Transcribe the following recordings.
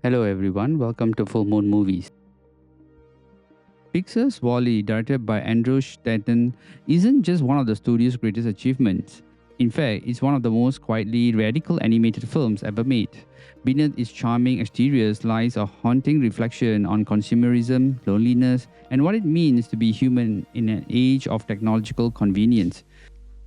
Hello everyone, welcome to Full Moon Movies. Pixar's Wall-E, directed by Andrew Stanton, isn't just one of the studio's greatest achievements. In fact, it's one of the most quietly radical animated films ever made. Beneath its charming exteriors lies a haunting reflection on consumerism, loneliness, and what it means to be human in an age of technological convenience.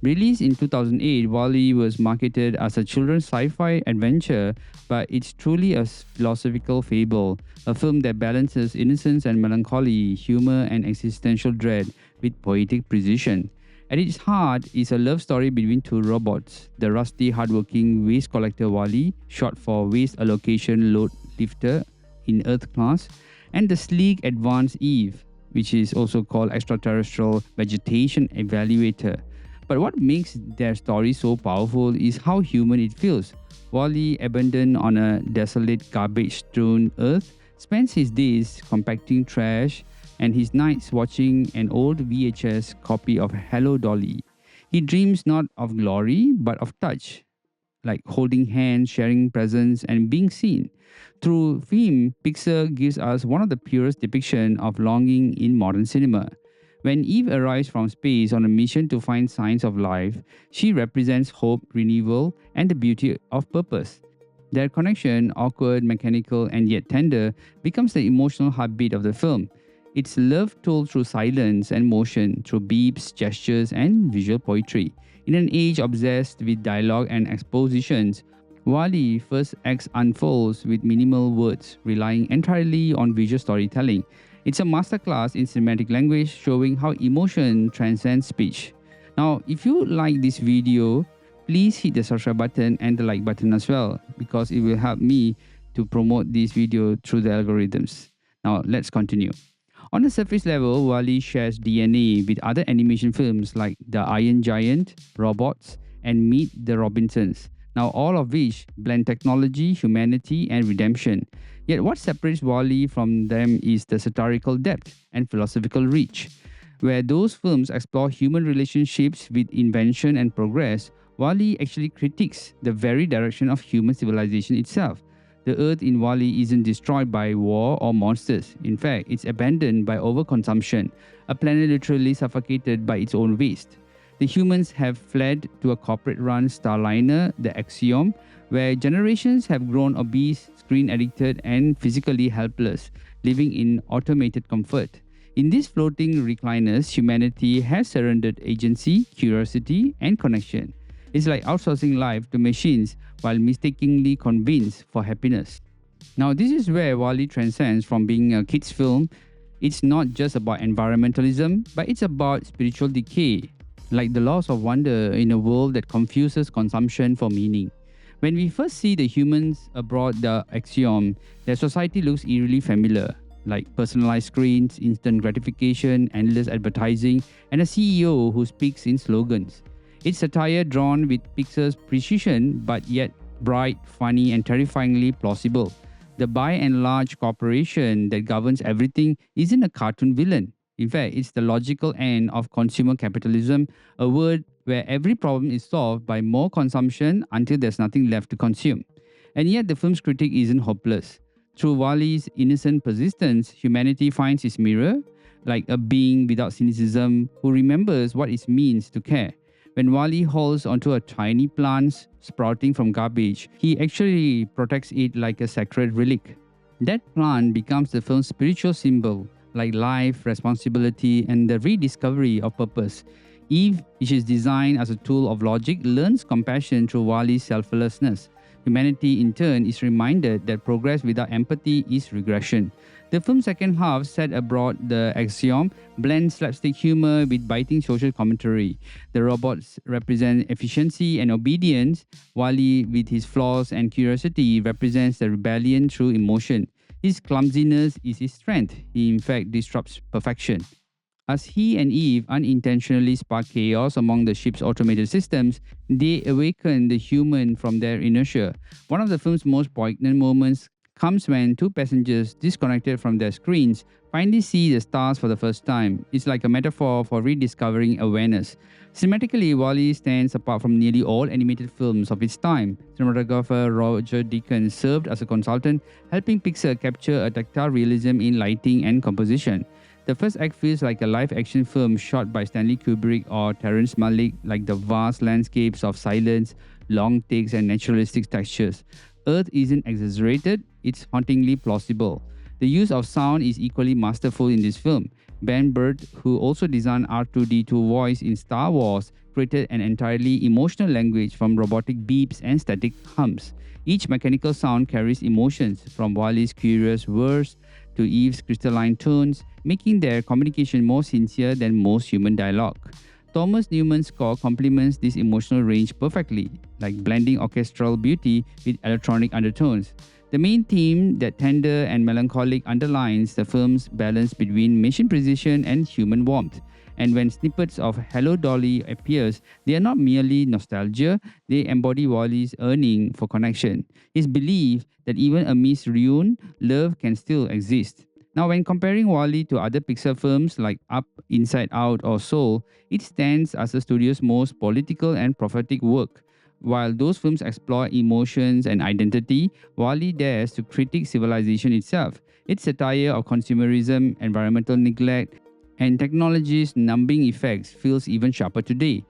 Released in 2008, Wall-E was marketed as a children's sci-fi adventure, but it's truly a philosophical fable, a film that balances innocence and melancholy, humor and existential dread with poetic precision. At its heart is a love story between two robots, the rusty, hardworking waste collector Wall-E, short for Waste Allocation Load Lifter in Earth class, and the sleek, advanced Eve, which is also called Extraterrestrial Vegetation Evaluator. But what makes their story so powerful is how human it feels. Wall-E, abandoned on a desolate, garbage-strewn Earth, spends his days compacting trash and his nights watching an old VHS copy of Hello Dolly. He dreams not of glory, but of touch, like holding hands, sharing presents, and being seen. Through film, Pixar gives us one of the purest depictions of longing in modern cinema. When Eve arrives from space on a mission to find signs of life, she represents hope, renewal, and the beauty of purpose. Their connection, awkward, mechanical, and yet tender, becomes the emotional heartbeat of the film. It's love told through silence and motion, through beeps, gestures, and visual poetry. In an age obsessed with dialogue and expositions, Wall-E first acts unfolds with minimal words, relying entirely on visual storytelling. It's a masterclass in cinematic language showing how emotion transcends speech. Now, if you like this video, please hit the subscribe button and the like button as well because it will help me to promote this video through the algorithms. Now, let's continue. On the surface level, Wall-E shares DNA with other animation films like The Iron Giant, Robots, and Meet the Robinsons. Now, all of which blend technology, humanity, and redemption. Yet what separates Wall-E from them is the satirical depth and philosophical reach. Where those films explore human relationships with invention and progress, Wall-E actually critiques the very direction of human civilization itself. The Earth in Wall-E isn't destroyed by war or monsters. In fact, it's abandoned by overconsumption, a planet literally suffocated by its own waste. The humans have fled to a corporate-run starliner, the Axiom, where generations have grown obese, screen-addicted, and physically helpless, living in automated comfort. In these floating recliners, humanity has surrendered agency, curiosity, and connection. It's like outsourcing life to machines while mistakenly convinced for happiness. Now, this is where Wall-E transcends from being a kids' film. It's not just about environmentalism, but it's about spiritual decay, like the loss of wonder in a world that confuses consumption for meaning. When we first see the humans aboard the Axiom, their society looks eerily familiar, like personalized screens, instant gratification, endless advertising, and a CEO who speaks in slogans. It's satire drawn with Pixar's precision, but yet bright, funny, and terrifyingly plausible. The by and large corporation that governs everything isn't a cartoon villain. In fact, it's the logical end of consumer capitalism, a world where every problem is solved by more consumption until there's nothing left to consume. And yet, the film's critique isn't hopeless. Through Wall-E's innocent persistence, humanity finds its mirror, like a being without cynicism who remembers what it means to care. When Wall-E holds onto a tiny plant sprouting from garbage, he actually protects it like a sacred relic. That plant becomes the film's spiritual symbol, like life, responsibility, and the rediscovery of purpose. Eve, which is designed as a tool of logic, learns compassion through Wall-E's selflessness. Humanity, in turn, is reminded that progress without empathy is regression. The film's second half, set abroad the Axiom, blends slapstick humor with biting social commentary. The robots represent efficiency and obedience, Wall-E, with his flaws and curiosity, represents the rebellion through emotion. His clumsiness is his strength. He in fact disrupts perfection. As he and Eve unintentionally spark chaos among the ship's automated systems, they awaken the human from their inertia. One of the film's most poignant moments comes when two passengers, disconnected from their screens, finally see the stars for the first time. It's like a metaphor for rediscovering awareness. Cinematically, Wall-E stands apart from nearly all animated films of its time. Cinematographer Roger Deakins served as a consultant, helping Pixar capture a tactile realism in lighting and composition. The first act feels like a live-action film shot by Stanley Kubrick or Terrence Malick, like the vast landscapes of silence, long takes, and naturalistic textures. Earth isn't exaggerated, it's hauntingly plausible. The use of sound is equally masterful in this film. Ben Burtt, who also designed R2-D2 voice in Star Wars, created an entirely emotional language from robotic beeps and static hums. Each mechanical sound carries emotions, from Wall-E's curious whirs to Eve's crystalline tones, making their communication more sincere than most human dialogue. Thomas Newman's score complements this emotional range perfectly, like blending orchestral beauty with electronic undertones. The main theme, that tender and melancholic, underlines the film's balance between mission precision and human warmth. And when snippets of Hello Dolly appears, they are not merely nostalgia, they embody Wall-E's yearning for connection. His belief that even amidst ruin, love can still exist. Now, when comparing Wall-E to other Pixar films like Up, Inside Out, or Soul, it stands as the studio's most political and prophetic work. While those films explore emotions and identity, Wall-E dares to critique civilization itself. Its satire of consumerism, environmental neglect, and technology's numbing effects feels even sharper today.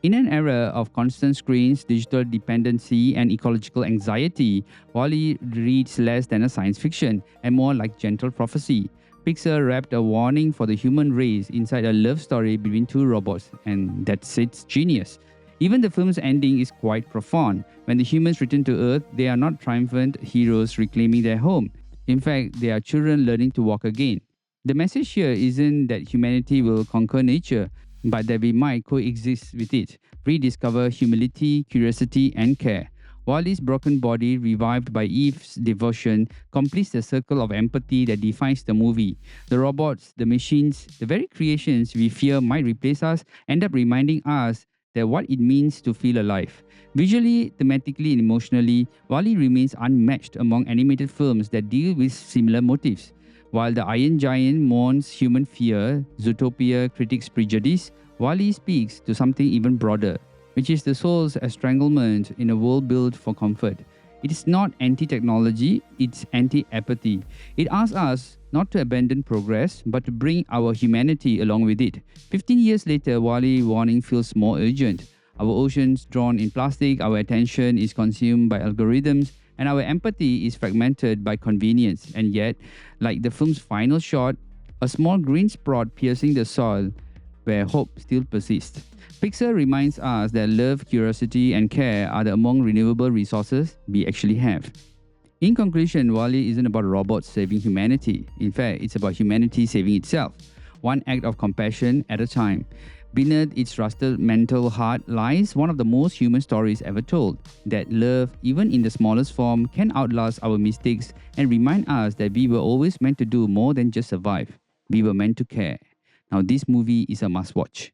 In an era of constant screens, digital dependency, and ecological anxiety, Wall-E reads less than a science fiction and more like gentle prophecy. Pixar wrapped a warning for the human race inside a love story between two robots, and that's its genius. Even the film's ending is quite profound. When the humans return to Earth, they are not triumphant heroes reclaiming their home. In fact, they are children learning to walk again. The message here isn't that humanity will conquer nature, but that we might coexist with it, rediscover humility, curiosity, and care. Wall-E's broken body, revived by Eve's devotion, completes the circle of empathy that defines the movie. The robots, the machines, the very creations we fear might replace us, end up reminding us that what it means to feel alive. Visually, thematically, and emotionally, Wall-E remains unmatched among animated films that deal with similar motifs. While the Iron Giant mourns human fear, Zootopia critiques prejudice, Wall-E speaks to something even broader, which is the soul's estranglement in a world built for comfort. It is not anti-technology, it's anti-apathy. It asks us not to abandon progress, but to bring our humanity along with it. 15 years later, Wall-E warning feels more urgent. Our oceans drawn in plastic, our attention is consumed by algorithms, and our empathy is fragmented by convenience. And yet, like the film's final shot, a small green sprout piercing the soil where hope still persists. Pixar reminds us that love, curiosity, and care are the among renewable resources we actually have. In conclusion, Wall-E isn't about robots saving humanity. In fact, it's about humanity saving itself, one act of compassion at a time. Beneath its rusted mental heart lies one of the most human stories ever told, that love, even in the smallest form, can outlast our mistakes and remind us that we were always meant to do more than just survive. We were meant to care. Now, this movie is a must-watch.